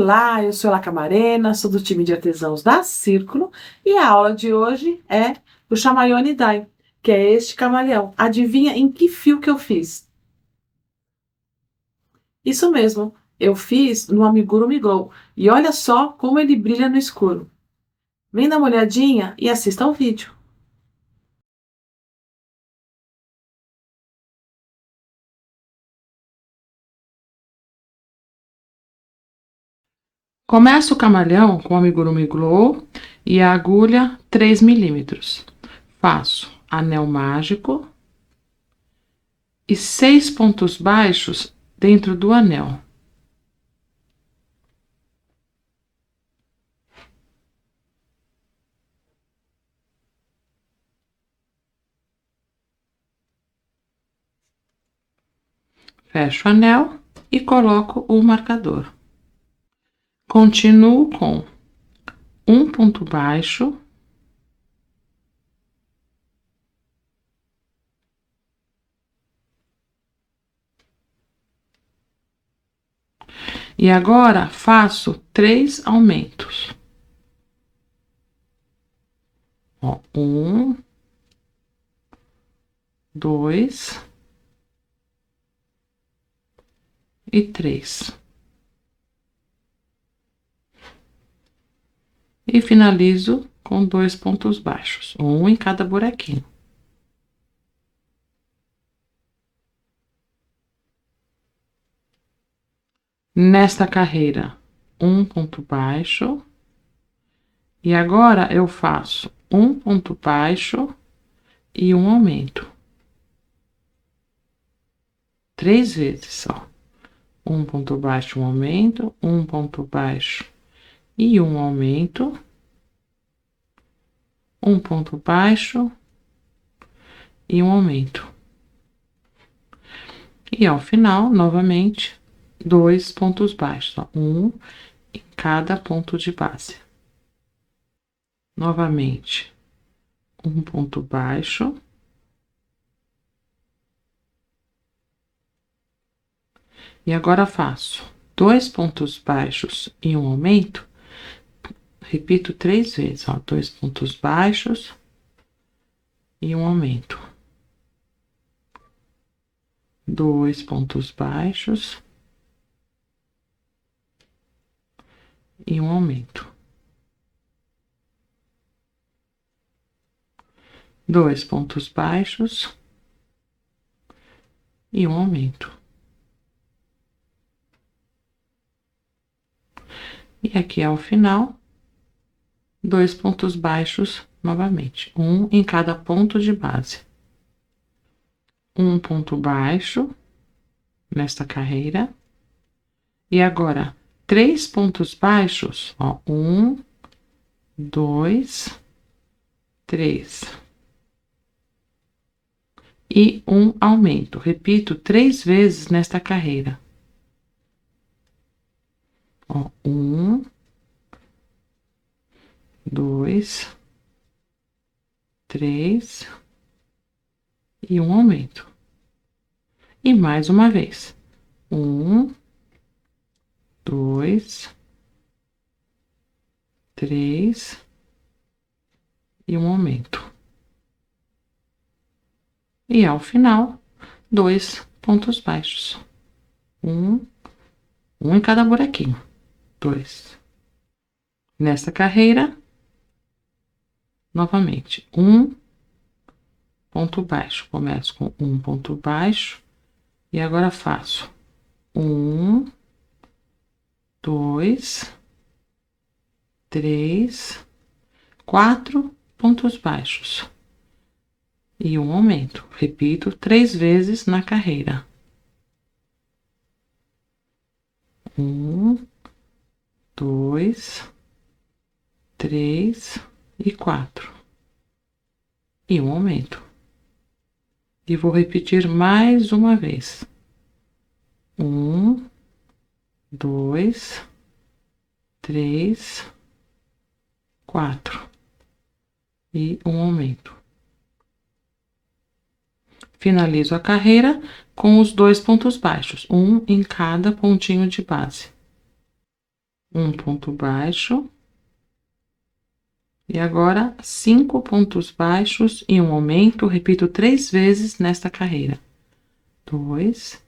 Olá, eu sou a Camarena, sou do time de artesãos da Círculo e a aula de hoje é do Chamayone Dai, que é este camaleão. Adivinha em que fio que eu fiz? Isso mesmo, eu fiz no Amigurumi Glow e olha só como ele brilha no escuro. Vem dar uma olhadinha e assista ao vídeo. Começo o camaleão com o Amigurumi Glow e a agulha 3 milímetros. Faço anel mágico e 6 pontos baixos dentro do anel. Fecho o anel e coloco o marcador. Continuo com um ponto baixo, e agora faço 3 aumentos. Ó, 1, 2 e 3. E finalizo com 2 pontos baixos, um em cada buraquinho. Nesta carreira, um ponto baixo. E agora eu faço um ponto baixo e um aumento. 3 vezes, ó. Um ponto baixo, um aumento, um ponto baixo e um aumento, um ponto baixo e um aumento. E ao final, novamente, 2 pontos baixos, ó, um em cada ponto de base. Novamente, um ponto baixo. E agora faço 2 pontos baixos e um aumento. Repito 3 vezes, ó, 2 pontos baixos e um aumento. 2 pontos baixos e um aumento. 2 pontos baixos e um aumento. E aqui ao final, 2 pontos baixos novamente, um em cada ponto de base. Um ponto baixo nesta carreira. E agora, 3 pontos baixos, ó, 1, 2, 3. E um aumento. Repito 3 vezes nesta carreira. Ó, 1, 2, 3 e um aumento. E mais uma vez. 1, 2, 3 e um aumento. E ao final, 2 pontos baixos. Um em cada buraquinho. 2. Nesta carreira, novamente, um ponto baixo. Começo com um ponto baixo e agora faço 1, 2, 3, 4 pontos baixos e um aumento. Repito 3 vezes na carreira. 1, 2, 3 e 4. E um aumento. E vou repetir mais uma vez. 1, 2, 3, 4. E um aumento. Finalizo a carreira com os 2 pontos baixos, um em cada pontinho de base. um ponto baixo. E agora, 5 pontos baixos e um aumento. Repito 3 vezes nesta carreira. 2,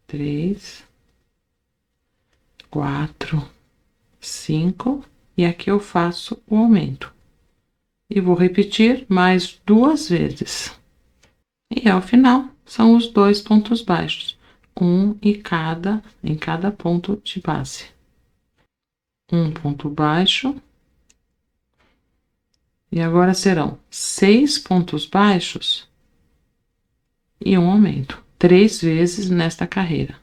3, 4, 5. E aqui eu faço o aumento. E vou repetir mais 2 vezes. E ao final, são os 2 pontos baixos. Um em cada ponto de base. Um ponto baixo. E agora serão 6 pontos baixos e um aumento, 3 vezes nesta carreira.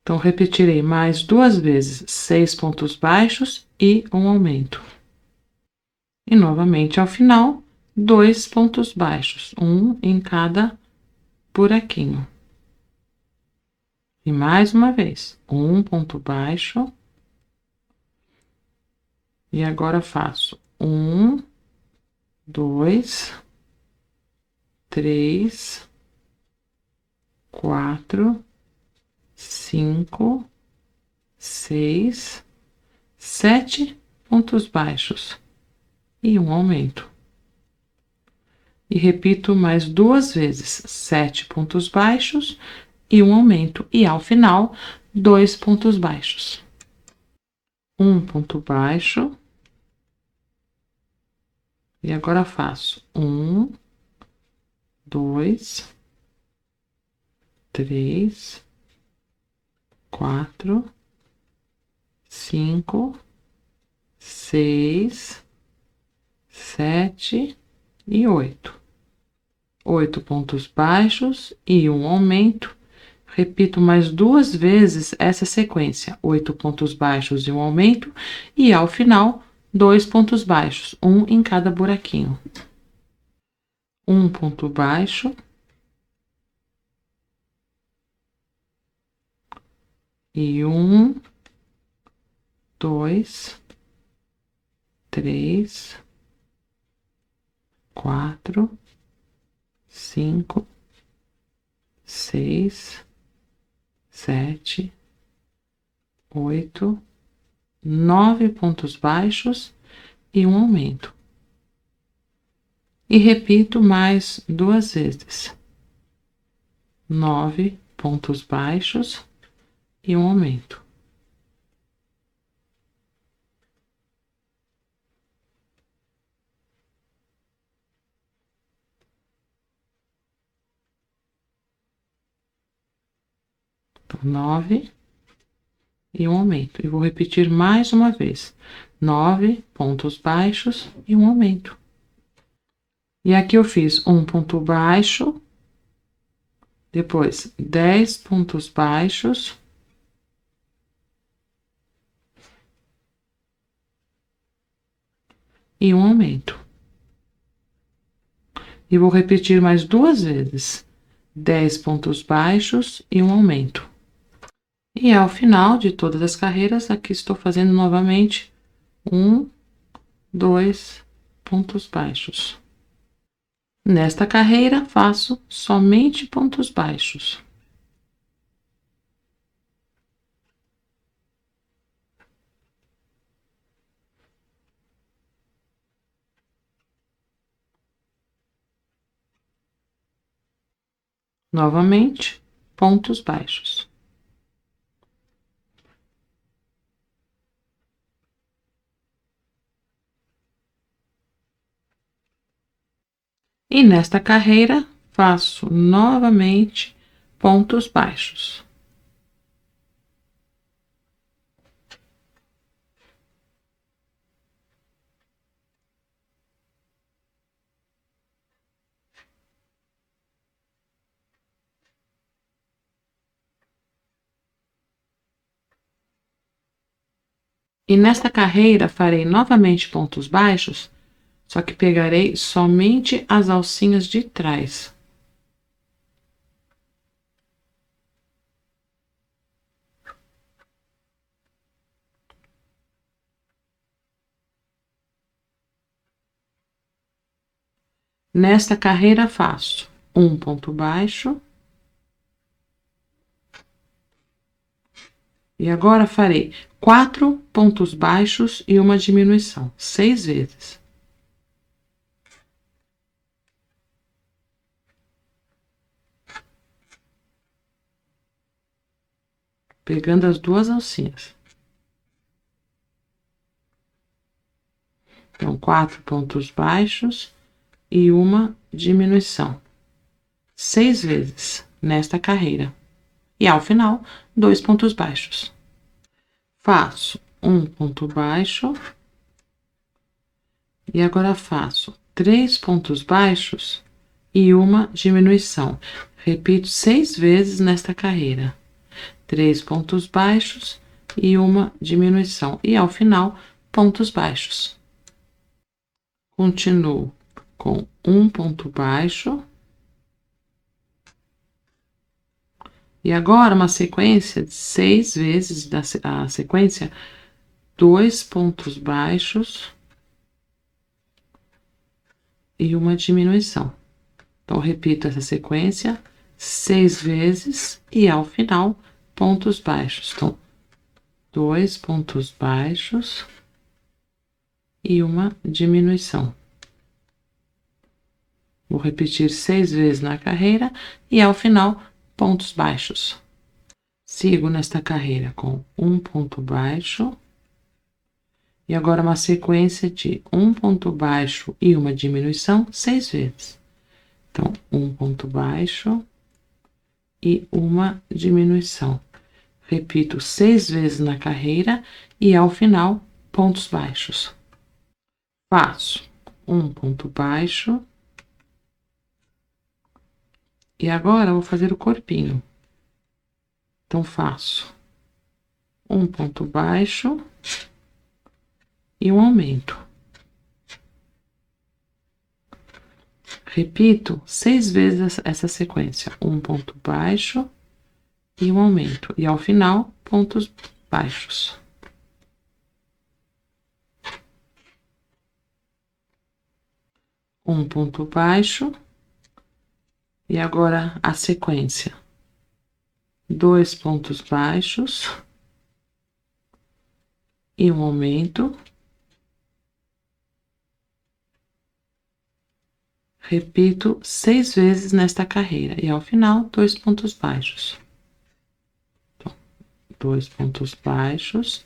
Então, repetirei mais 2 vezes 6 pontos baixos e um aumento. E novamente, ao final, 2 pontos baixos, um em cada buraquinho. E mais uma vez, um ponto baixo. E agora faço 1, 2, 3, 4, 5, 6, 7 pontos baixos e um aumento. E repito mais 2 vezes 7 pontos baixos e um aumento. E ao final, 2 pontos baixos. Um ponto baixo. E agora faço 1, 2, 3, 4, 5, 6, 7 e 8. 8 pontos baixos e um aumento. Repito mais 2 vezes essa sequência: 8 pontos baixos e um aumento, e ao final, 2 pontos baixos, um em cada buraquinho. Um ponto baixo. E 1, 2, 3, 4, 5, 6, 7, 8, 9 pontos baixos e um aumento. E repito mais 2 vezes. 9 pontos baixos e um aumento. Então, 9 e um aumento. E vou repetir mais uma vez. 9 pontos baixos e um aumento. E aqui eu fiz um ponto baixo, depois 10 pontos baixos e um aumento. E vou repetir mais 2 vezes. 10 pontos baixos e um aumento. E ao final de todas as carreiras, aqui estou fazendo novamente 1, 2 pontos baixos. Nesta carreira, faço somente pontos baixos. Novamente, pontos baixos. E nesta carreira, faço novamente pontos baixos. E nesta carreira, farei novamente pontos baixos, só que pegarei somente as alcinhas de trás. Nesta carreira, faço um ponto baixo. E agora, farei 4 pontos baixos e uma diminuição, 6 vezes. Pegando as duas alcinhas. Então, 4 pontos baixos e uma diminuição, 6 vezes nesta carreira. E ao final, 2 pontos baixos. Faço um ponto baixo. E agora faço 3 pontos baixos e uma diminuição. Repito 6 vezes nesta carreira. 3 pontos baixos e uma diminuição. E ao final, pontos baixos. Continuo com um ponto baixo. E agora, uma sequência de 6 vezes a sequência, 2 pontos baixos e uma diminuição. Então, repito essa sequência 6 vezes e ao final, pontos baixos. Então, 2 pontos baixos e uma diminuição. Vou repetir 6 vezes na carreira e ao final, pontos baixos. Sigo nesta carreira com um ponto baixo. E agora uma sequência de um ponto baixo e uma diminuição 6 vezes. Então, um ponto baixo e uma diminuição. Repito 6 vezes na carreira e ao final, pontos baixos. Faço um ponto baixo. E agora vou fazer o corpinho. Então, faço um ponto baixo e um aumento. Repito 6 vezes essa sequência, um ponto baixo e um aumento. E ao final, pontos baixos. Um ponto baixo. E agora a sequência. 2 pontos baixos e um aumento. Repito 6 vezes nesta carreira e ao final, 2 pontos baixos. Então, 2 pontos baixos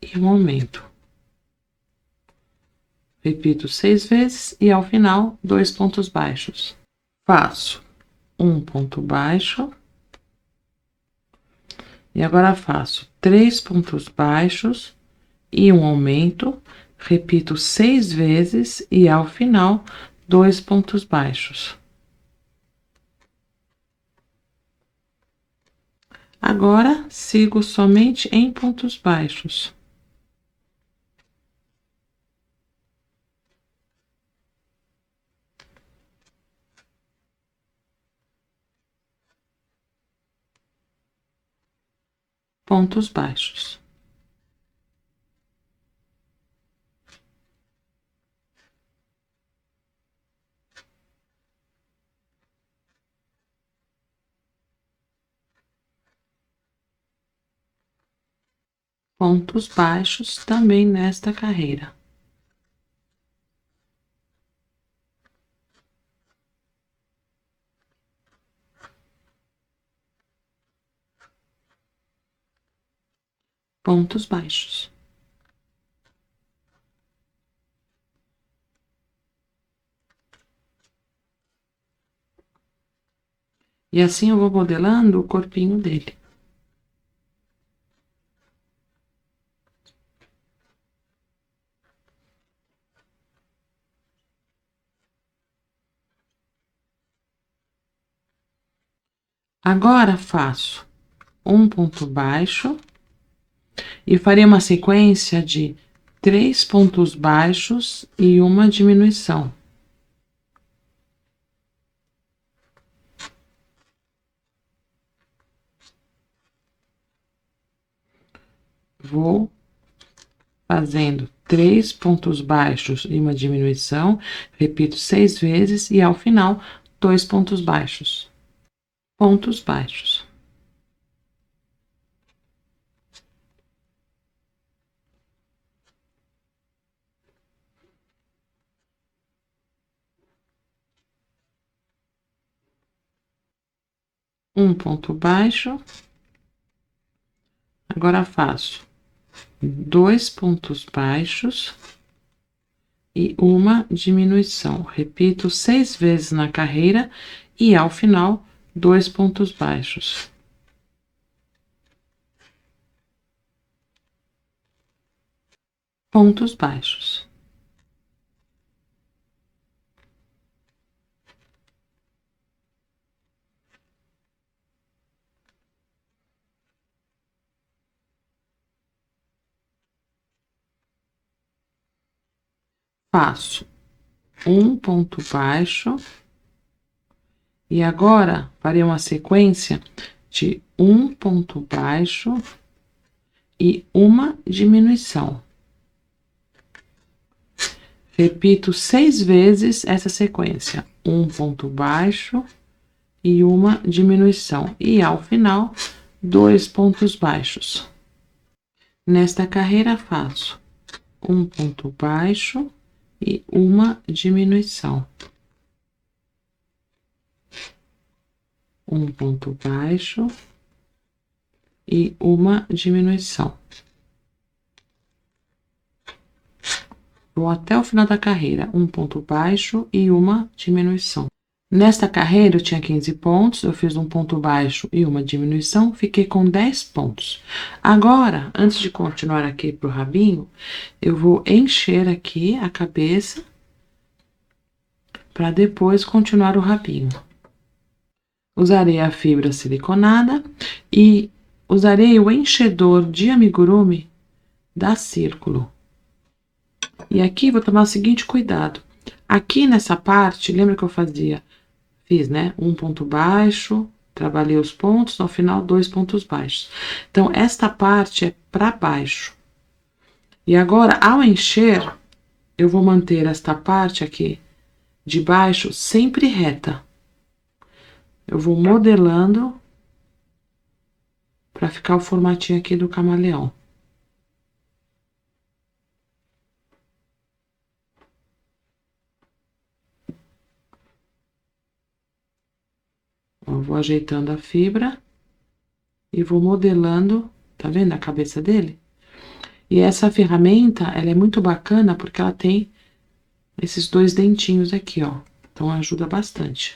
e um aumento. Repito 6 vezes e ao final, 2 pontos baixos. Faço um ponto baixo. E agora faço 3 pontos baixos e um aumento. Repito 6 vezes e ao final, 2 pontos baixos. Agora, sigo somente em pontos baixos. Pontos baixos. Pontos baixos também nesta carreira. Pontos baixos. E assim eu vou modelando o corpinho dele. Agora faço um ponto baixo e farei uma sequência de 3 pontos baixos e uma diminuição. Vou fazendo 3 pontos baixos e uma diminuição, repito 6 vezes, e ao final, 2 pontos baixos. Pontos baixos. Um ponto baixo. Agora faço 2 pontos baixos e uma diminuição. Repito 6 vezes na carreira e ao final, 2 pontos baixos. Pontos baixos. Faço um ponto baixo e agora farei uma sequência de um ponto baixo e uma diminuição. Repito 6 vezes essa sequência, um ponto baixo e uma diminuição, e ao final, 2 pontos baixos. Nesta carreira, faço um ponto baixo e uma diminuição. Um ponto baixo e uma diminuição. Vou até o final da carreira, um ponto baixo e uma diminuição. Nesta carreira, eu tinha 15 pontos, eu fiz um ponto baixo e uma diminuição, fiquei com 10 pontos. Agora, antes de continuar aqui pro rabinho, eu vou encher aqui a cabeça para depois continuar o rabinho. Usarei a fibra siliconada e usarei o enchedor de amigurumi da Círculo. E aqui vou tomar o seguinte cuidado. Aqui nessa parte, lembra que eu fiz, né? Um ponto baixo, trabalhei os pontos, no final, 2 pontos baixos. Então, esta parte é para baixo. E agora, ao encher, eu vou manter esta parte aqui de baixo sempre reta. Eu vou modelando para ficar o formatinho aqui do camaleão. Eu vou ajeitando a fibra e vou modelando, tá vendo a cabeça dele? E essa ferramenta, ela é muito bacana porque ela tem esses 2 dentinhos aqui, ó. Então, ajuda bastante.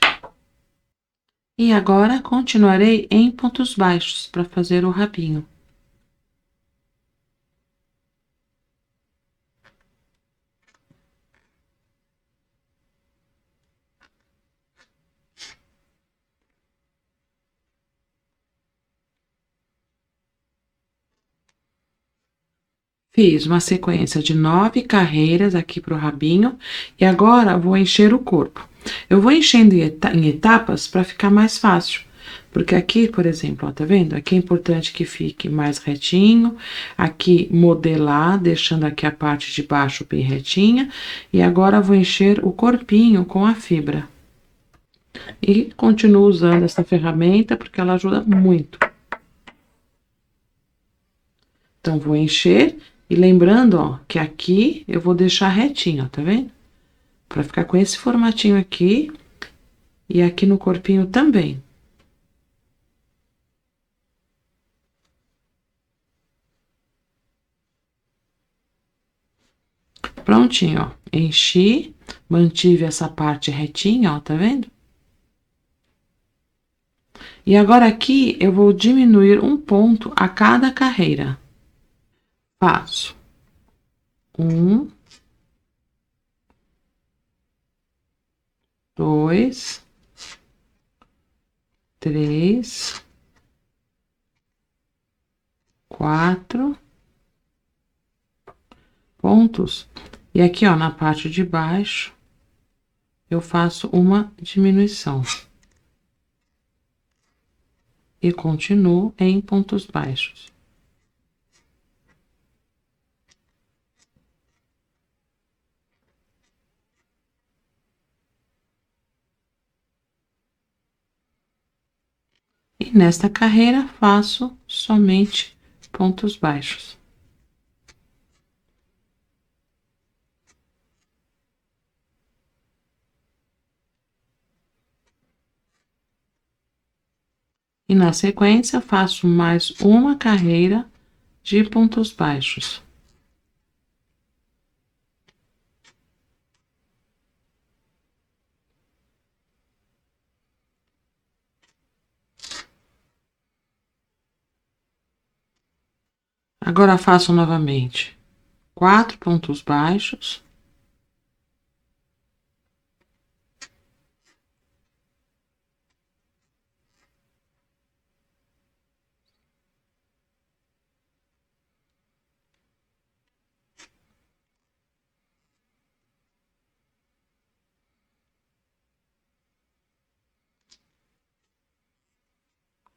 E agora, continuarei em pontos baixos para fazer o rabinho. Fiz uma sequência de 9 carreiras aqui pro rabinho e agora vou encher o corpo. Eu vou enchendo em etapas para ficar mais fácil. Porque aqui, por exemplo, ó, tá vendo? Aqui é importante que fique mais retinho. Aqui, modelar, deixando aqui a parte de baixo bem retinha. E agora, vou encher o corpinho com a fibra. E continuo usando essa ferramenta porque ela ajuda muito. Então, vou encher. E lembrando, ó, que aqui eu vou deixar retinho, ó, tá vendo? Pra ficar com esse formatinho aqui. E aqui no corpinho também. Prontinho, ó. Enchi, mantive essa parte retinha, ó, tá vendo? E agora aqui eu vou diminuir um ponto a cada carreira. Faço 1, 2, 3, 4 pontos. E aqui, ó, na parte de baixo, eu faço uma diminuição. E continuo em pontos baixos. E nesta carreira, faço somente pontos baixos. E na sequência, faço mais uma carreira de pontos baixos. Agora, faço novamente 4 pontos baixos.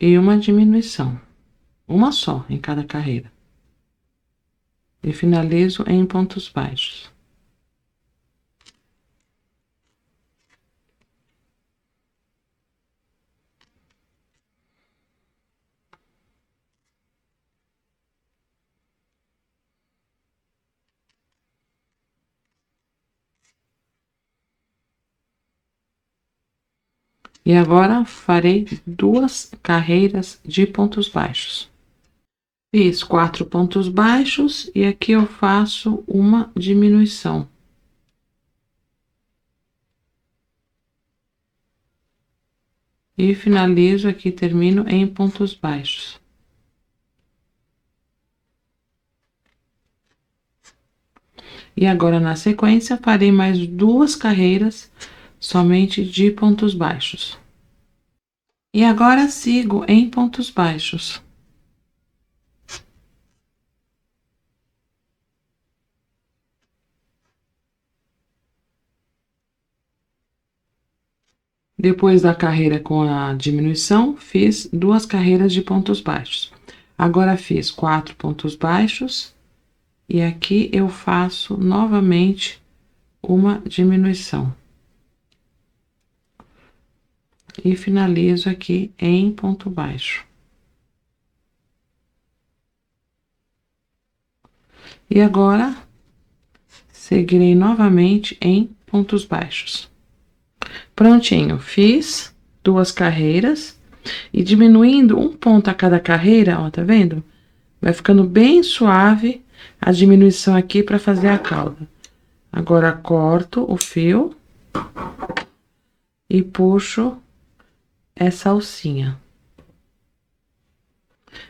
E uma diminuição, uma só em cada carreira. E finalizo em pontos baixos. E agora farei 2 carreiras de pontos baixos. Fiz 4 pontos baixos e aqui eu faço uma diminuição. E finalizo aqui, termino em pontos baixos. E agora, na sequência, farei mais 2 carreiras somente de pontos baixos. E agora sigo em pontos baixos. Depois da carreira com a diminuição, fiz 2 carreiras de pontos baixos. Agora fiz 4 pontos baixos e aqui eu faço novamente uma diminuição. E finalizo aqui em ponto baixo. E agora, seguirei novamente em pontos baixos. Prontinho, fiz 2 carreiras e diminuindo um ponto a cada carreira, ó, tá vendo? Vai ficando bem suave a diminuição aqui para fazer a cauda. Agora, corto o fio e puxo essa alcinha.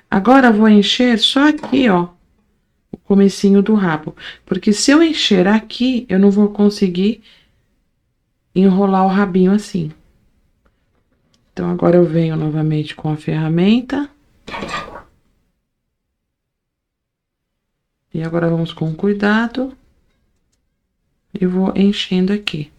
Agora, vou encher só aqui, ó, o comecinho do rabo, porque se eu encher aqui, eu não vou conseguir enrolar o rabinho assim. Então, agora eu venho novamente com a ferramenta. E agora vamos com cuidado. E vou enchendo aqui.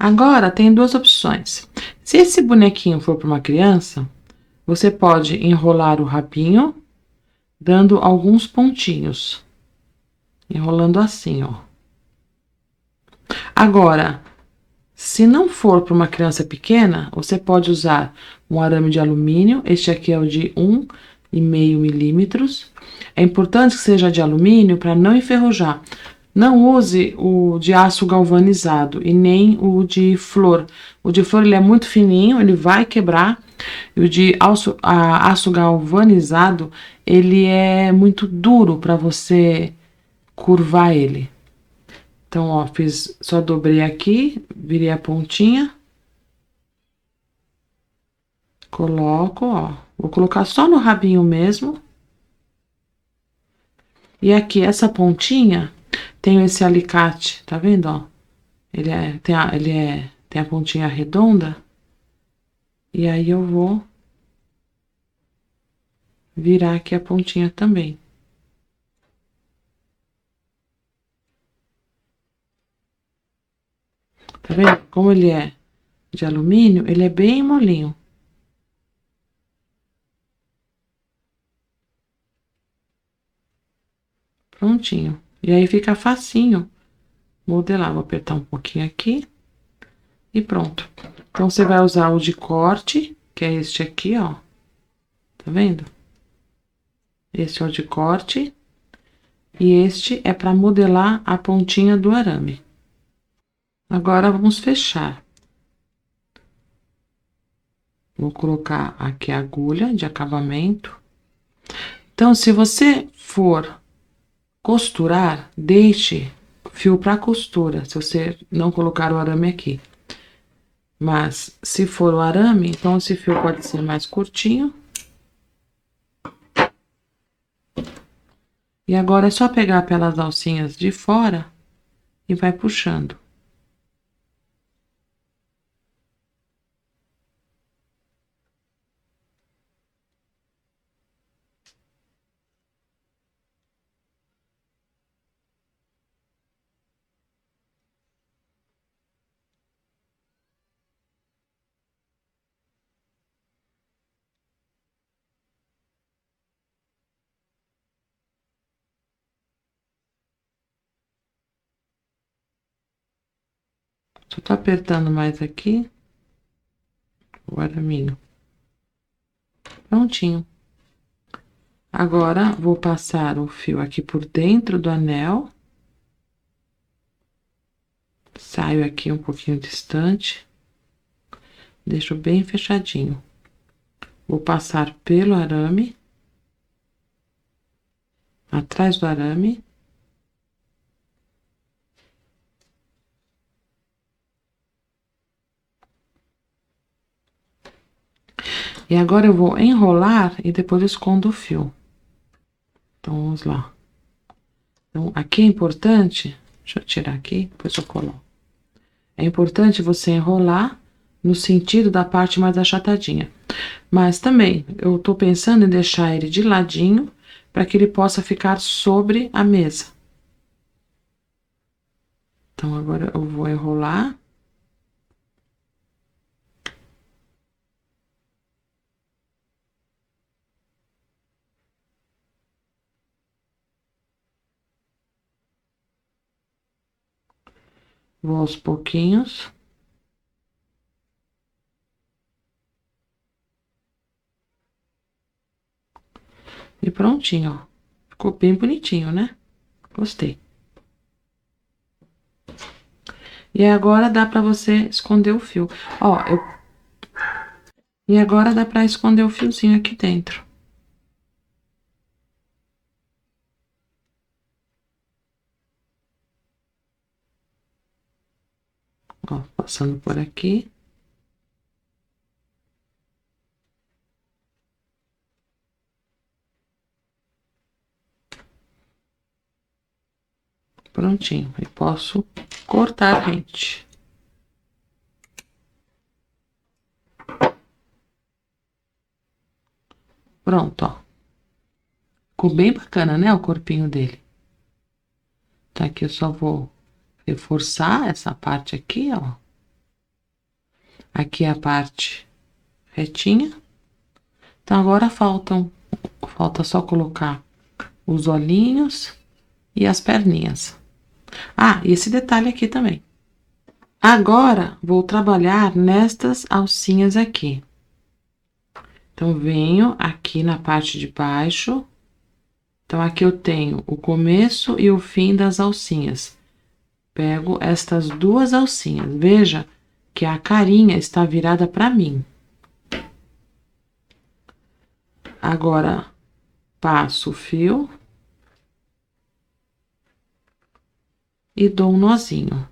Agora, tem 2 opções. Se esse bonequinho for para uma criança, você pode enrolar o rabinho, dando alguns pontinhos. Enrolando assim, ó. Agora, se não for para uma criança pequena, você pode usar um arame de alumínio. Este aqui é o de 1,5 milímetros. É importante que seja de alumínio para não enferrujar. Não use o de aço galvanizado e nem o de flor. O de flor ele é muito fininho, ele vai quebrar. E o de aço galvanizado, ele é muito duro para você curvar ele. Então, ó, fiz, só dobrei aqui, virei a pontinha. Coloco, ó. Vou colocar só no rabinho mesmo. E aqui, essa pontinha, tem esse alicate, tá vendo, ó? Tem a pontinha redonda. E aí, eu vou virar aqui a pontinha também. Tá vendo? Como ele é de alumínio, ele é bem molinho. Prontinho. E aí fica facinho modelar. Vou apertar um pouquinho aqui. E pronto. Então, você vai usar o de corte, que é este aqui, ó. Tá vendo? Este é o de corte. E este é para modelar a pontinha do arame. Agora, vamos fechar. Vou colocar aqui a agulha de acabamento. Então, se você for costurar, deixe fio para costura, se você não colocar o arame aqui. Mas, se for o arame, então esse fio pode ser mais curtinho. E agora é só pegar pelas alcinhas de fora e vai puxando. Só tô apertando mais aqui o araminho. Prontinho. Agora, vou passar o fio aqui por dentro do anel. Saio aqui um pouquinho distante. Deixo bem fechadinho. Vou passar pelo arame. Atrás do arame. E agora eu vou enrolar e depois escondo o fio. Então, vamos lá. Então, aqui é importante... Deixa eu tirar aqui, depois eu coloco. É importante você enrolar no sentido da parte mais achatadinha. Mas também, eu tô pensando em deixar ele de ladinho, para que ele possa ficar sobre a mesa. Então, agora eu vou enrolar. Vou aos pouquinhos. E prontinho, ó. Ficou bem bonitinho, né? Gostei. E agora dá pra você esconder o fio. Ó, E agora dá pra esconder o fiozinho aqui dentro. Ó, passando por aqui. Prontinho. E posso cortar a rente. Pronto, ó. Ficou bem bacana, né? O corpinho dele. Tá, aqui eu só vou reforçar essa parte aqui, ó. Aqui é a parte retinha. Então, agora falta só colocar os olhinhos e as perninhas. Ah, e esse detalhe aqui também. Agora, vou trabalhar nestas alcinhas aqui. Então, venho aqui na parte de baixo. Então, aqui eu tenho o começo e o fim das alcinhas. Pego estas duas alcinhas. Veja que a carinha está virada para mim. Agora, passo o fio e dou um nozinho.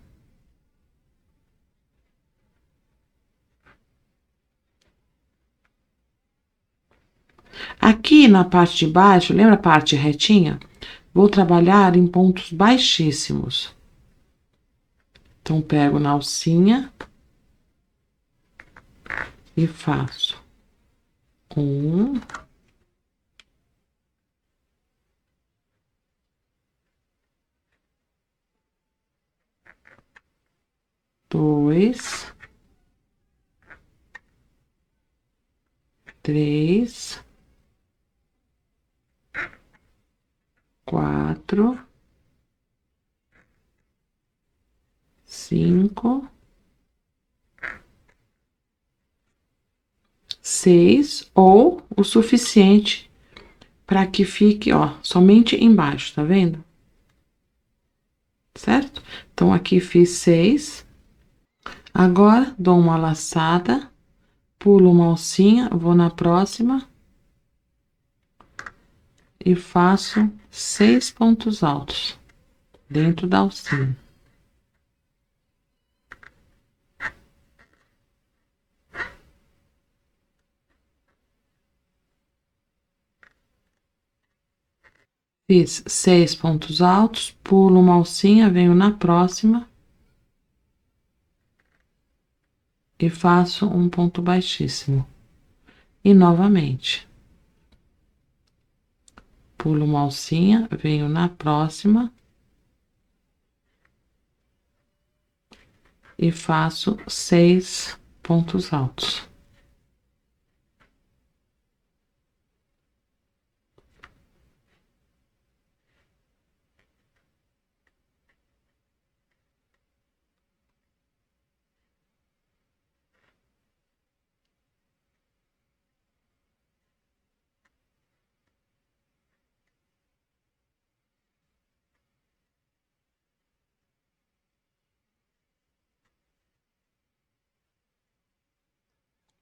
Aqui na parte de baixo, lembra a parte retinha? Vou trabalhar em pontos baixíssimos. Então, pego na alcinha e faço um, 2, 3, 4, 5, 6 ou o suficiente para que fique, ó, somente embaixo, tá vendo? Certo? Então, aqui fiz 6. Agora, dou uma laçada, pulo uma alcinha, vou na próxima e faço 6 pontos altos dentro da alcinha. Fiz 6 pontos altos, pulo uma alcinha, venho na próxima e faço um ponto baixíssimo. E novamente. Pulo uma alcinha, venho na próxima e faço 6 pontos altos.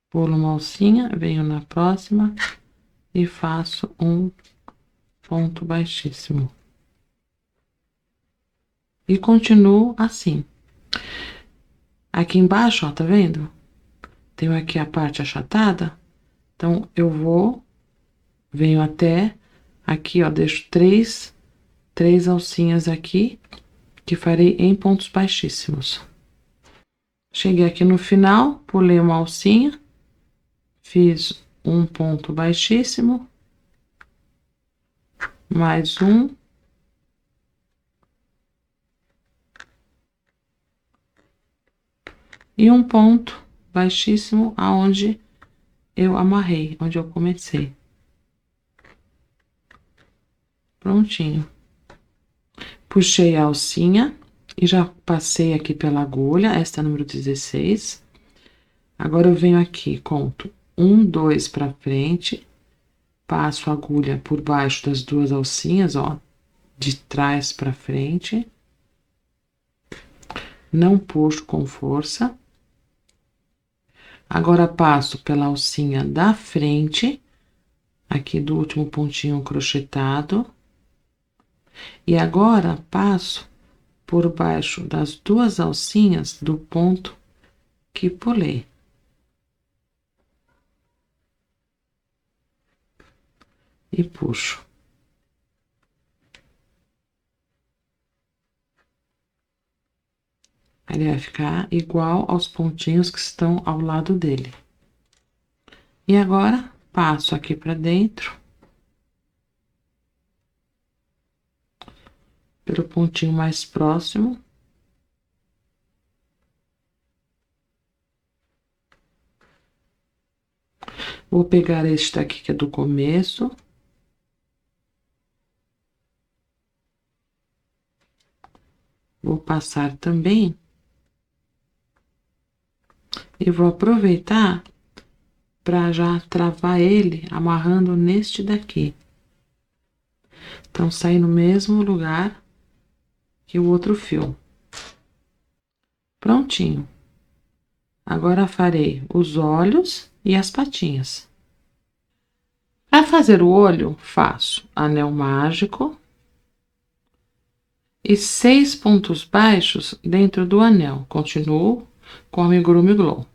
Pulo uma alcinha, venho na próxima e faço um ponto baixíssimo. E continuo assim. Aqui embaixo, ó, tá vendo? Tenho aqui a parte achatada. Então, eu venho até aqui, ó, deixo três alcinhas aqui, que farei em pontos baixíssimos. Cheguei aqui no final, pulei uma alcinha, fiz um ponto baixíssimo, mais um, e um ponto baixíssimo aonde eu amarrei, onde eu comecei. Prontinho. Puxei a alcinha e já passei aqui pela agulha, esta é a número 16. Agora eu venho aqui, conto 1, 2 para frente, passo a agulha por baixo das duas alcinhas, ó, de trás para frente. Não puxo com força. Agora passo pela alcinha da frente, aqui do último pontinho crochetado. E agora passo por baixo das duas alcinhas do ponto que pulei. E puxo. Ele vai ficar igual aos pontinhos que estão ao lado dele. E agora, passo aqui para dentro. Pelo pontinho mais próximo. Vou pegar este daqui que é do começo. Vou passar também. E vou aproveitar para já travar ele amarrando neste daqui. Então, sai no mesmo lugar que o outro fio. Prontinho. Agora farei os olhos e as patinhas. Para fazer o olho, faço anel mágico e 6 pontos baixos dentro do anel. Continuo com amigurumi glow.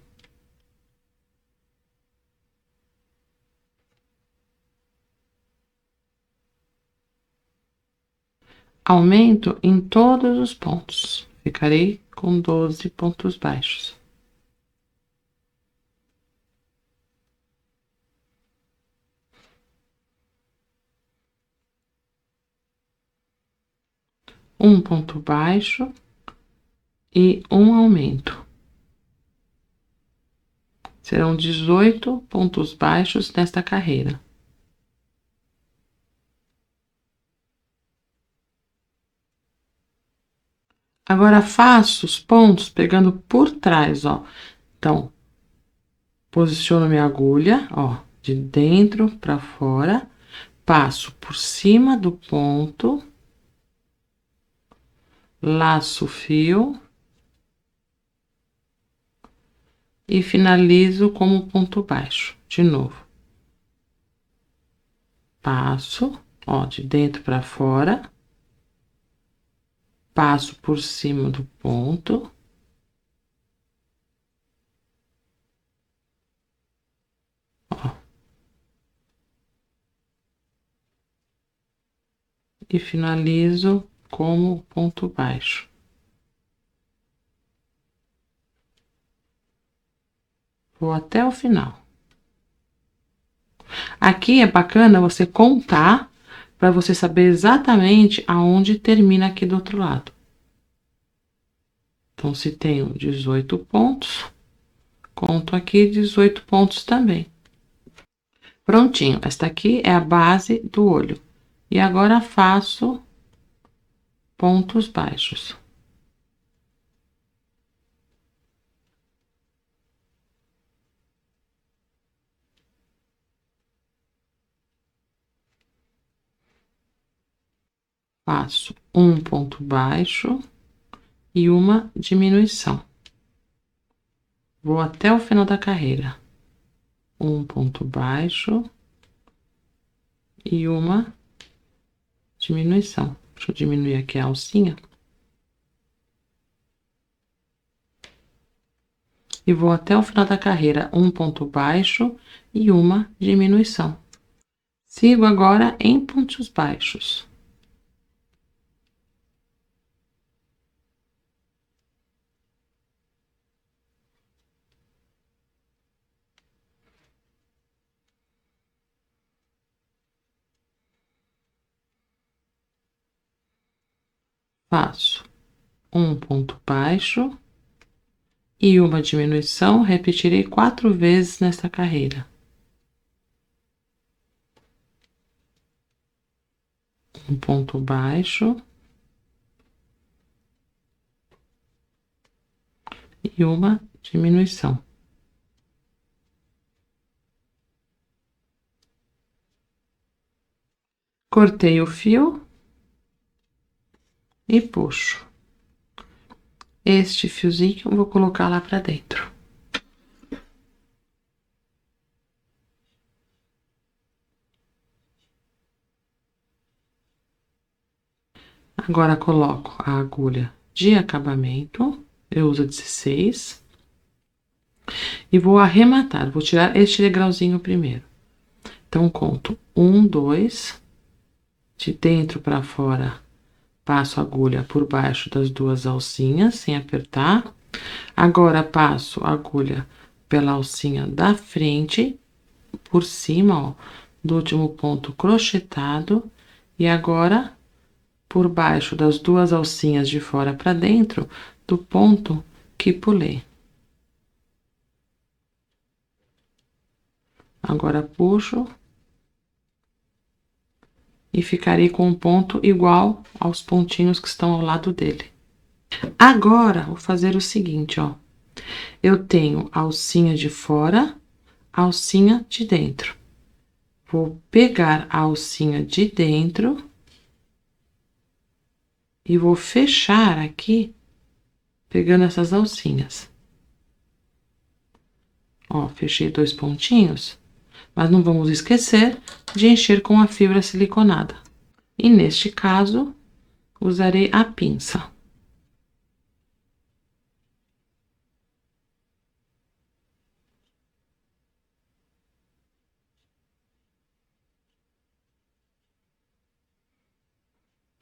Aumento em todos os pontos. Ficarei com 12 pontos baixos. Um ponto baixo e um aumento. Serão 18 pontos baixos nesta carreira. Agora, faço os pontos pegando por trás, ó. Então, posiciono minha agulha, ó, de dentro para fora, passo por cima do ponto, laço o fio e finalizo como ponto baixo, de novo. Passo, ó, de dentro para fora, passo por cima do ponto. Ó. E finalizo como ponto baixo. Vou até o final. Aqui é bacana você contar para você saber exatamente aonde termina aqui do outro lado. Então, se tenho 18 pontos, conto aqui 18 pontos também. Prontinho, esta aqui é a base do olho. E agora faço pontos baixos. Faço um ponto baixo e uma diminuição. Vou até o final da carreira. Um ponto baixo e uma diminuição. Deixa eu diminuir aqui a alcinha. E vou até o final da carreira, um ponto baixo e uma diminuição. Sigo agora em pontos baixos. Faço um ponto baixo e uma diminuição, repetirei 4 vezes nesta carreira. Um ponto baixo e uma diminuição. Cortei o fio e puxo. Este fiozinho eu vou colocar lá para dentro. Agora, coloco a agulha de acabamento, eu uso 16, e vou arrematar, vou tirar este degrauzinho primeiro. Então, conto 1, 2, de dentro para fora, passo a agulha por baixo das duas alcinhas, sem apertar. Agora, passo a agulha pela alcinha da frente, por cima, ó, do último ponto crochetado, e agora por baixo das duas alcinhas de fora para dentro do ponto que pulei. Agora puxo e ficarei com um ponto igual aos pontinhos que estão ao lado dele. Agora, vou fazer o seguinte, ó. Eu tenho a alcinha de fora, a alcinha de dentro. Vou pegar a alcinha de dentro e vou fechar aqui, pegando essas alcinhas. Ó, fechei 2 pontinhos, mas não vamos esquecer de encher com a fibra siliconada. E neste caso, usarei a pinça.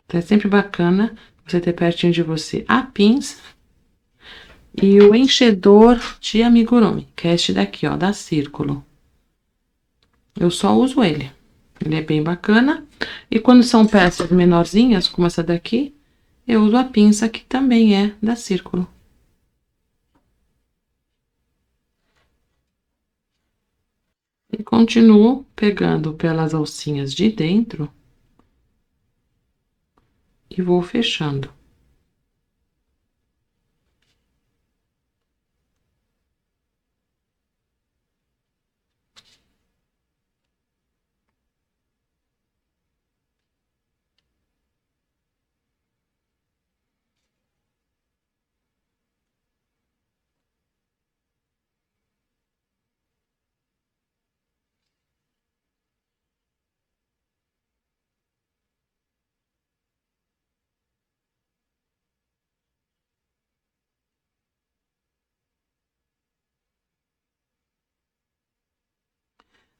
Então, é sempre bacana você ter pertinho de você a pinça e o enchedor de amigurumi, que é este daqui, ó, da Círculo. Eu só uso ele. Ele é bem bacana. E quando são peças menorzinhas, como essa daqui, eu uso a pinça, que também é da Círculo. E continuo pegando pelas alcinhas de dentro e vou fechando.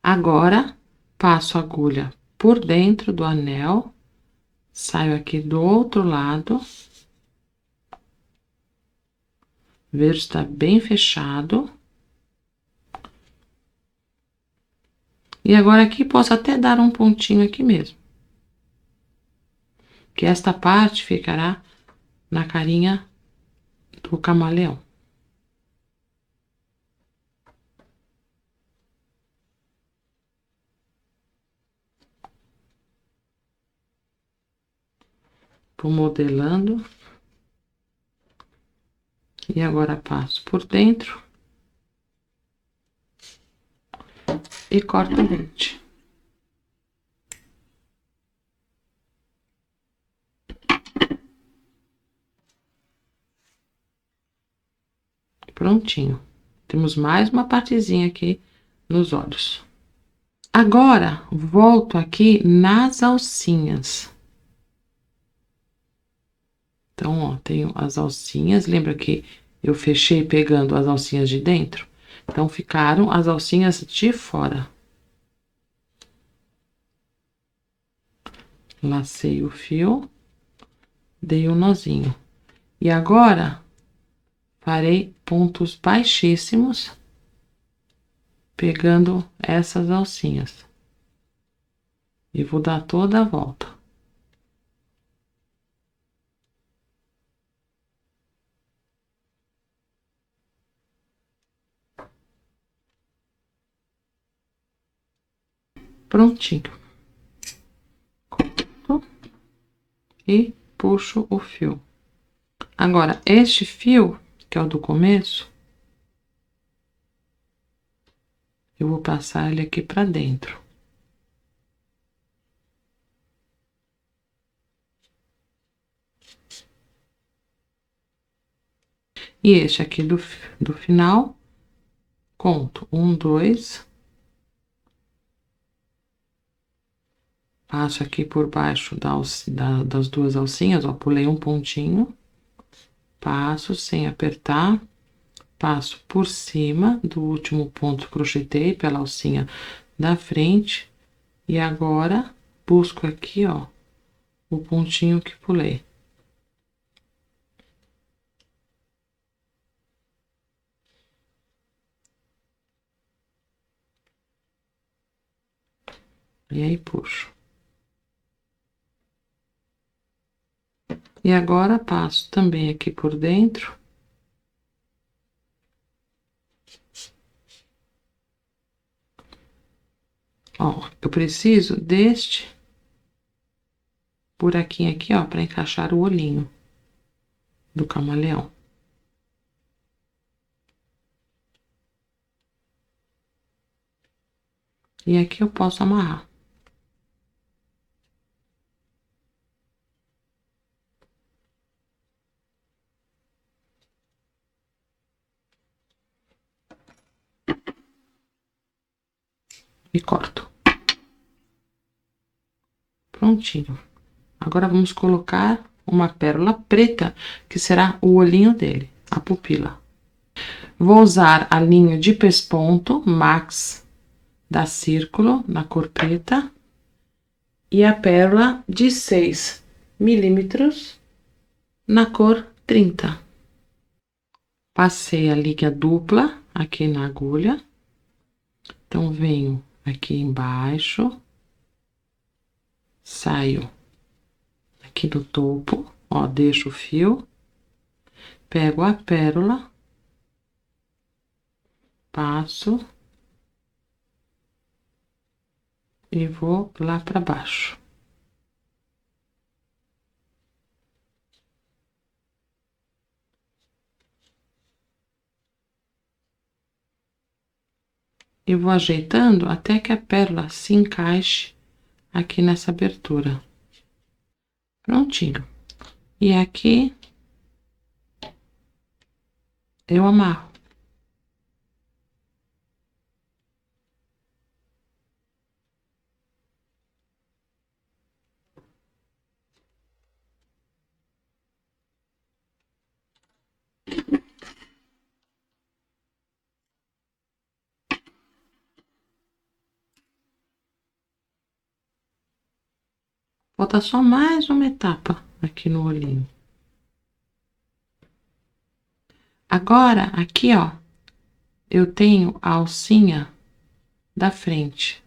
Agora, passo a agulha por dentro do anel, saio aqui do outro lado, vejo se tá bem fechado. E agora aqui posso até dar um pontinho aqui mesmo. Que esta parte ficará na carinha do camaleão. Vou modelando. E agora passo por dentro. E corto o dente. Prontinho. Temos mais uma partezinha aqui nos olhos. Agora, volto aqui nas alcinhas. Então, ó, tenho as alcinhas. Lembra que eu fechei pegando as alcinhas de dentro? Então, ficaram as alcinhas de fora. Lacei o fio, dei um nozinho. E agora, farei pontos baixíssimos, pegando essas alcinhas. E vou dar toda a volta. Prontinho. Corto e puxo o fio. Agora, este fio, que é o do começo, eu vou passar ele aqui pra dentro. E este aqui do final, conto 1, 2. Passo aqui por baixo das duas alcinhas, ó, pulei um pontinho. Passo sem apertar. Passo por cima do último ponto, crochetei pela alcinha da frente. E agora, busco aqui, ó, o pontinho que pulei. E aí, puxo. E agora, passo também aqui por dentro. Ó, eu preciso deste buraquinho aqui, ó, para encaixar o olhinho do camaleão. E aqui eu posso amarrar. E corto. Prontinho. Agora, vamos colocar uma pérola preta, que será o olhinho dele, a pupila. Vou usar a linha de pesponto Max da Círculo, na cor preta, e a pérola de 6 milímetros, na cor 30. Passei a linha dupla aqui na agulha. Então, venho aqui embaixo, saio aqui do topo, ó, deixo o fio, pego a pérola, passo e vou lá para baixo. E vou ajeitando até que a pérola se encaixe aqui nessa abertura. Prontinho. E aqui eu amarro. Falta só mais uma etapa aqui no olhinho. Agora, aqui, ó, eu tenho a alcinha da frente.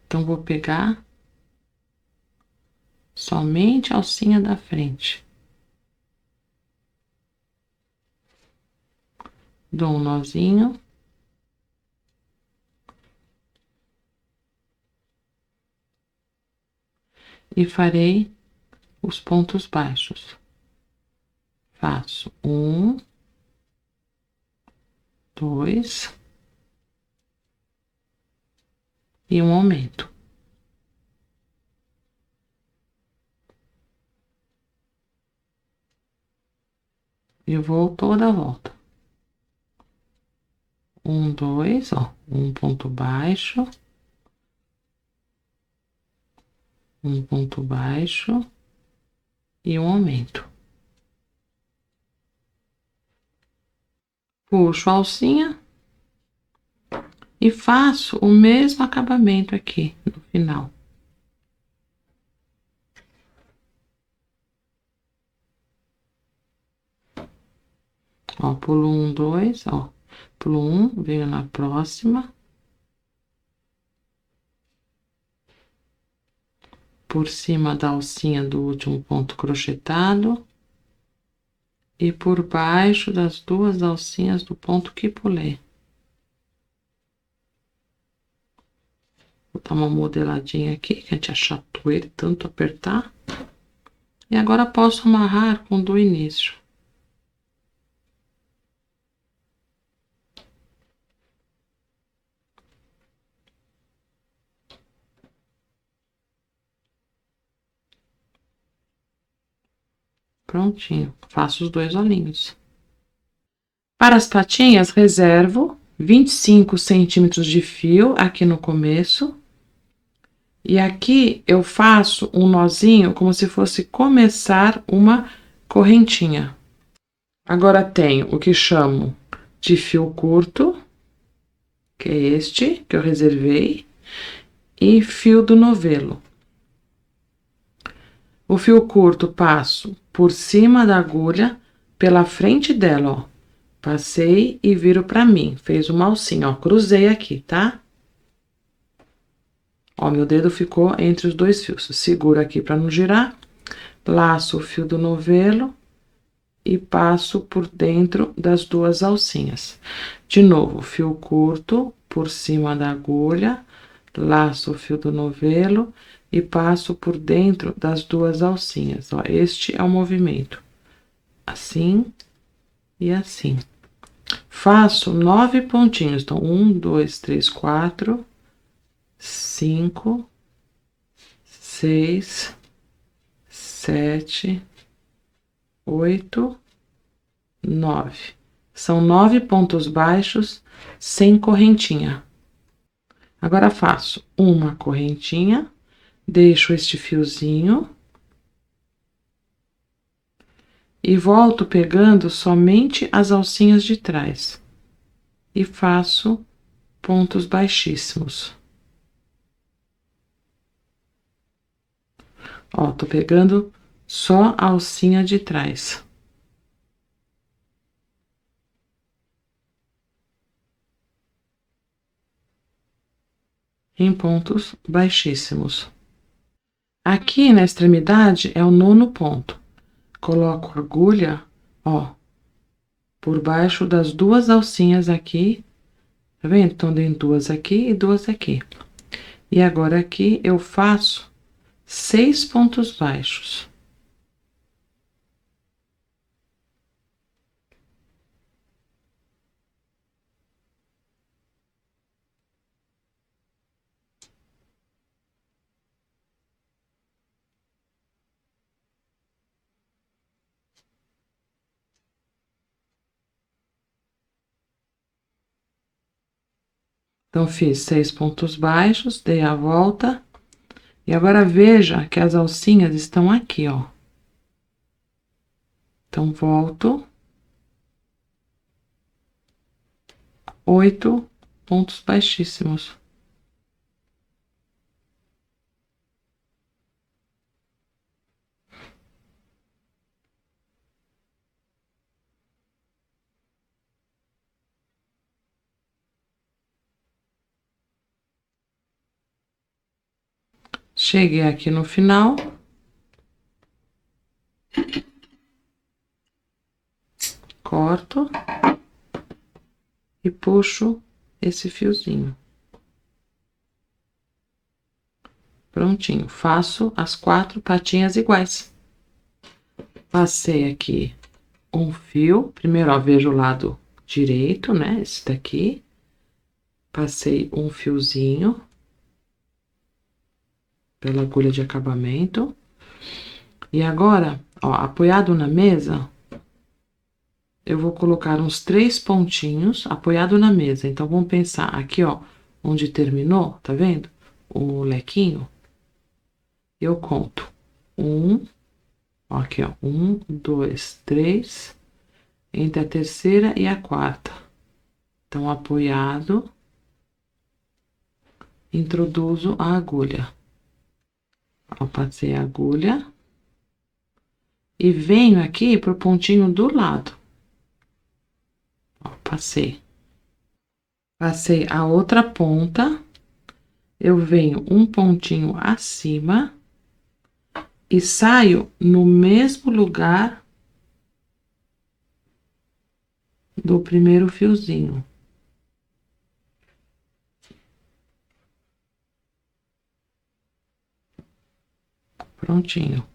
Então, vou pegar somente a alcinha da frente. Dou um nozinho. E farei os pontos baixos. Faço 1, 2 e um aumento. E vou toda a volta. 1, 2, ó, um ponto baixo. Um ponto baixo e um aumento. Puxo a alcinha e faço o mesmo acabamento aqui no final. Ó, pulo 1, 2, ó, pulo 1, venho na próxima. Por cima da alcinha do último ponto crochetado. E por baixo das duas alcinhas do ponto que pulei. Vou dar uma modeladinha aqui, que a gente achatou ele tanto apertar. E agora posso amarrar com do início. Prontinho, faço os dois olhinhos. Para as patinhas, reservo 25 centímetros de fio aqui no começo. E aqui eu faço um nozinho como se fosse começar uma correntinha. Agora tenho o que chamo de fio curto, que é este que eu reservei, e fio do novelo. O fio curto passo por cima da agulha, pela frente dela, ó. Passei e viro pra mim, fez uma alcinha, ó, cruzei aqui, tá? Ó, meu dedo ficou entre os dois fios. Seguro aqui pra não girar, laço o fio do novelo e passo por dentro das duas alcinhas. De novo, fio curto por cima da agulha, laço o fio do novelo e passo por dentro das duas alcinhas, ó. Este é o movimento. Assim e assim. Faço 9 pontinhos. Então, 1, 2, 3, 4, 5, 6, 7, 8, 9. São 9 pontos baixos sem correntinha. Agora, faço uma correntinha, deixo este fiozinho e volto pegando somente as alcinhas de trás e faço pontos baixíssimos. Ó, tô pegando só a alcinha de trás. Em pontos baixíssimos. Aqui na extremidade é o 9º ponto. Coloco a agulha, ó, por baixo das duas alcinhas aqui Tá vendo? Então, tem duas aqui e duas aqui. E agora, aqui, eu faço 6 pontos baixos. Então, fiz 6 pontos baixos, dei a volta. E agora, veja que as alcinhas estão aqui, ó. Então, volto. 8 pontos baixíssimos. Cheguei aqui no final. Corto. E puxo esse fiozinho. Prontinho. Faço as 4 patinhas iguais. Passei aqui um fio. Primeiro, ó, vejo o lado direito, né? Esse daqui. Passei um fiozinho pela agulha de acabamento. E agora, ó, apoiado na mesa, eu vou colocar uns 3 pontinhos apoiado na mesa. Então, vamos pensar aqui, ó, onde terminou, tá vendo? O lequinho. Eu conto 1, ó, aqui, ó, 1, 2, 3, entre a terceira e a quarta. Então, apoiado, introduzo a agulha. Ó, passei a agulha. E venho aqui pro pontinho do lado. Ó, passei. Passei a outra ponta. Eu venho um pontinho acima. E saio no mesmo lugar do primeiro fiozinho. Prontinho.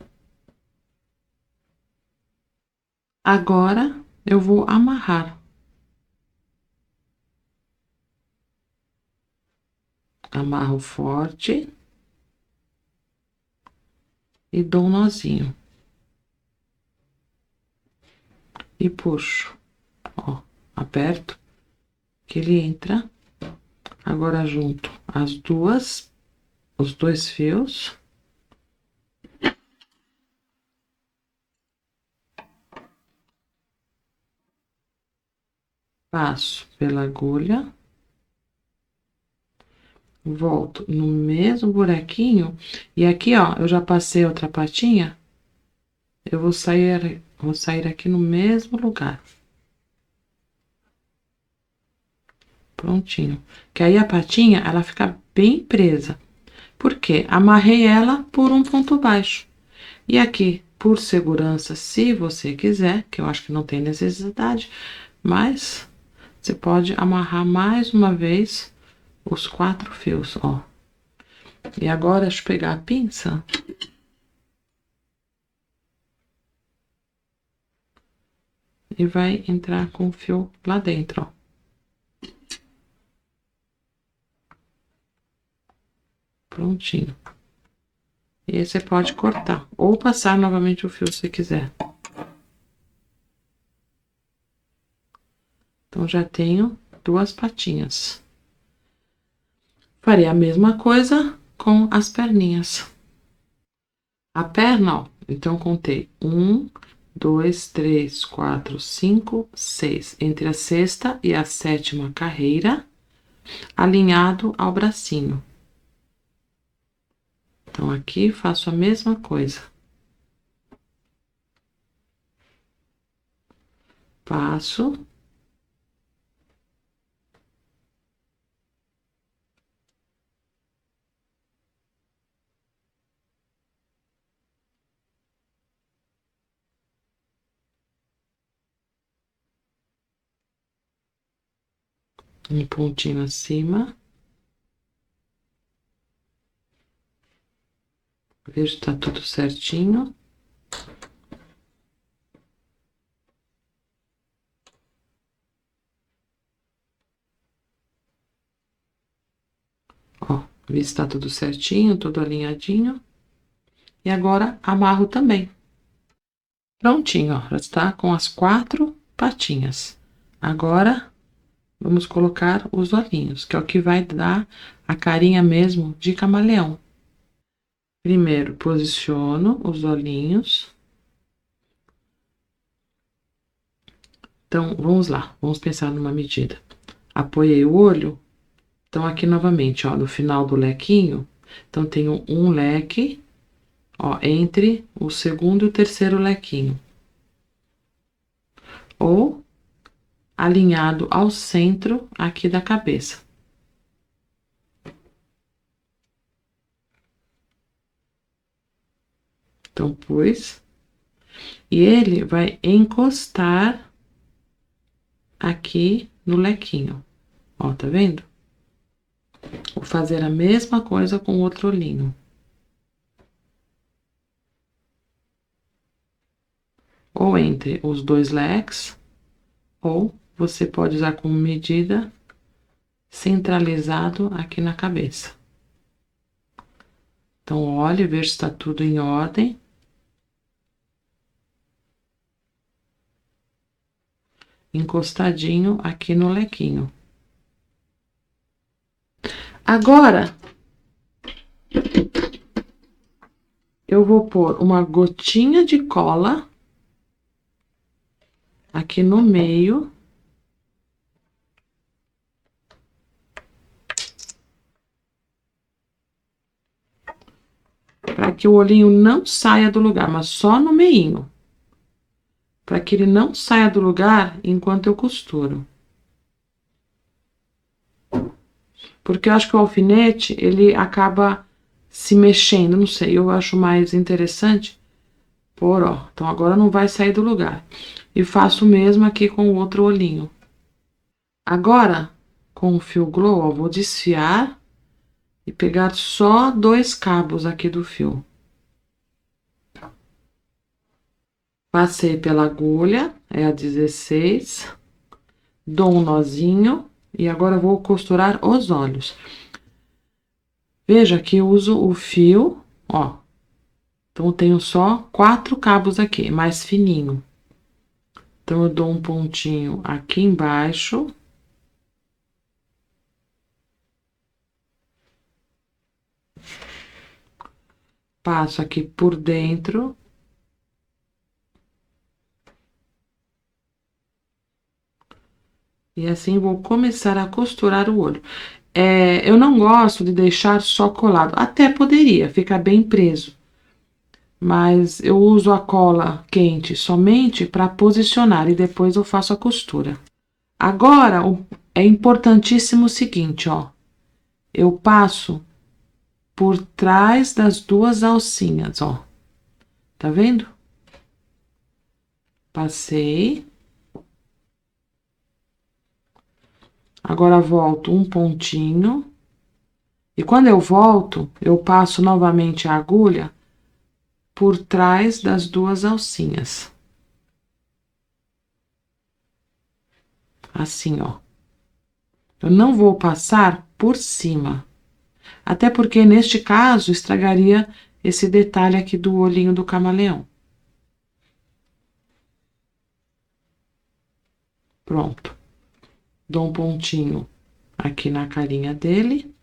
Agora, eu vou amarrar. Amarro forte. E dou um nozinho. E puxo. Ó, aperto. Que ele entra. Agora, junto os dois fios. Passo pela agulha. Volto no mesmo buraquinho. E aqui, ó, eu já passei outra patinha. Eu vou sair aqui no mesmo lugar. Prontinho. Que aí a patinha, ela fica bem presa. Por quê? Amarrei ela por um ponto baixo. E aqui, por segurança, se você quiser, que eu acho que não tem necessidade, mas você pode amarrar mais uma vez os 4 fios, ó. E agora, deixa eu pegar a pinça. E vai entrar com o fio lá dentro, ó. Prontinho. E aí, você pode cortar ou passar novamente o fio se quiser. Então, já tenho 2 patinhas. Farei a mesma coisa com as perninhas. A perna, ó, então, contei 1, 2, 3, 4, 5, 6. Entre a sexta e a sétima carreira, alinhado ao bracinho. Então, aqui faço a mesma coisa. Passo. Um pontinho acima. Vejo se tá tudo certinho. Ó, vi se tá tudo certinho, tudo alinhadinho. E agora, amarro também. Prontinho, ó, já está com as 4 patinhas. Agora, vamos colocar os olhinhos, que é o que vai dar a carinha mesmo de camaleão. Primeiro, posiciono os olhinhos. Então, vamos lá, vamos pensar numa medida. Apoiei o olho. Então, aqui novamente, ó, no final do lequinho, então, tenho um leque, ó, entre o segundo e o terceiro lequinho. Ou alinhado ao centro aqui da cabeça. Então, pus. E ele vai encostar aqui no lequinho. Ó, tá vendo? Vou fazer a mesma coisa com o outro olhinho. Ou entre os 2 leques, ou você pode usar como medida centralizado aqui na cabeça. Então, olhe, veja se está tudo em ordem. Encostadinho aqui no lequinho. Agora, eu vou pôr uma gotinha de cola aqui no meio. Para que o olhinho não saia do lugar, mas só no meinho. Para que ele não saia do lugar enquanto eu costuro. Porque eu acho que o alfinete, ele acaba se mexendo, não sei, eu acho mais interessante pôr, ó. Então, agora não vai sair do lugar. E faço o mesmo aqui com o outro olhinho. Agora, com o fio glow, ó, vou desfiar e pegar só 2 cabos aqui do fio. Passei pela agulha, é a 16, dou um nozinho e agora vou costurar os olhos. Veja que eu uso o fio, ó. Então, eu tenho só 4 cabos aqui, mais fininho. Então, eu dou um pontinho aqui embaixo. Passo aqui por dentro. E assim, vou começar a costurar o olho. Eu não gosto de deixar só colado. Até poderia ficar bem preso. Mas eu uso a cola quente somente para posicionar e depois eu faço a costura. Agora, é importantíssimo o seguinte, ó. Eu passo por trás das 2 alcinhas, ó. Tá vendo? Passei. Agora, volto um pontinho. E quando eu volto, eu passo novamente a agulha por trás das 2 alcinhas. Assim, ó. Eu não vou passar por cima. Até porque, neste caso, estragaria esse detalhe aqui do olhinho do camaleão. Pronto. Dou um pontinho aqui na carinha dele.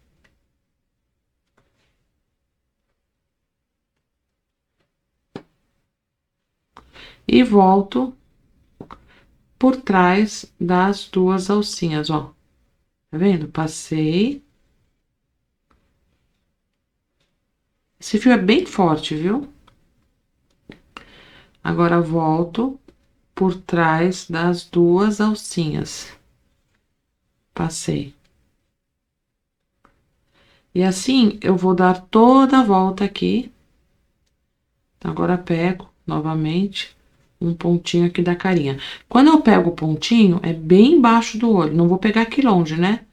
E volto por trás das 2 alcinhas, ó. Tá vendo? Passei. Esse fio é bem forte, viu? Agora, volto por trás das 2 alcinhas. Passei. E assim, eu vou dar toda a volta aqui. Agora, pego novamente um pontinho aqui da carinha. Quando eu pego o pontinho, é bem embaixo do olho. Não vou pegar aqui longe, né?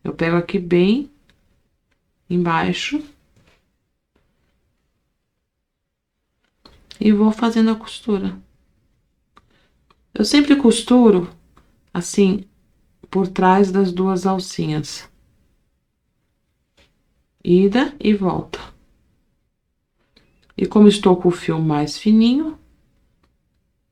Eu pego aqui bem embaixo. E vou fazendo a costura. Eu sempre costuro, assim, por trás das duas alcinhas. Ida e volta. E como estou com o fio mais fininho,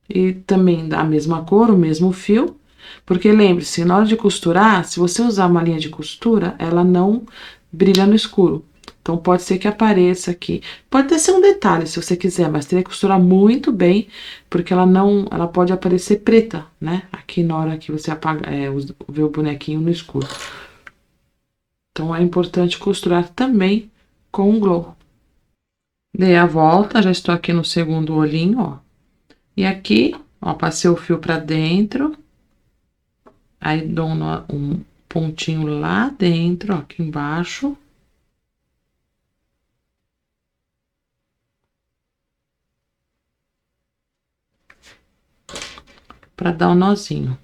e também da mesma cor, o mesmo fio, porque lembre-se, na hora de costurar, se você usar uma linha de costura, ela não brilha no escuro. Então, pode ser que apareça aqui. Pode até ser um detalhe, se você quiser, mas teria que costurar muito bem, porque ela pode aparecer preta, né? Aqui na hora que você apaga, vê o bonequinho no escuro. Então, é importante costurar também com o glow. Dei a volta, já estou aqui no segundo olhinho, ó. E aqui, ó, passei o fio pra dentro. Aí, dou um pontinho lá dentro, ó, aqui embaixo. Pra dar o nozinho.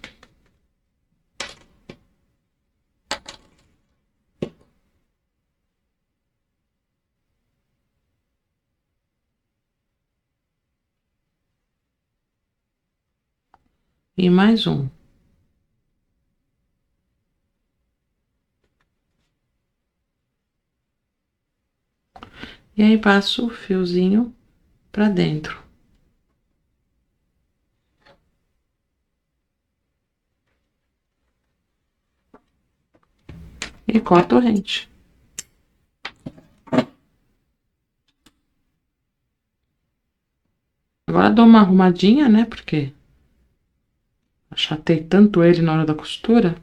E mais um. E aí, passo o fiozinho pra dentro. E corto rente. Agora, dou uma arrumadinha, né, porque achatei tanto ele na hora da costura.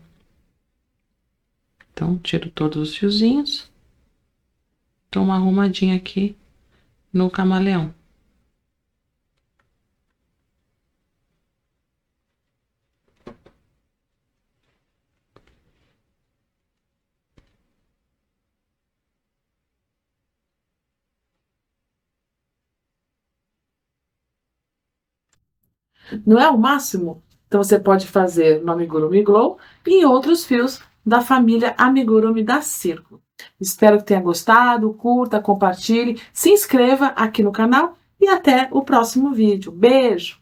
Então, tiro todos os fiozinhos. Dou uma arrumadinha aqui no camaleão. Não é o máximo? Então, você pode fazer no Amigurumi Glow e em outros fios da família Amigurumi da Círculo. Espero que tenha gostado, curta, compartilhe, se inscreva aqui no canal e até o próximo vídeo. Beijo!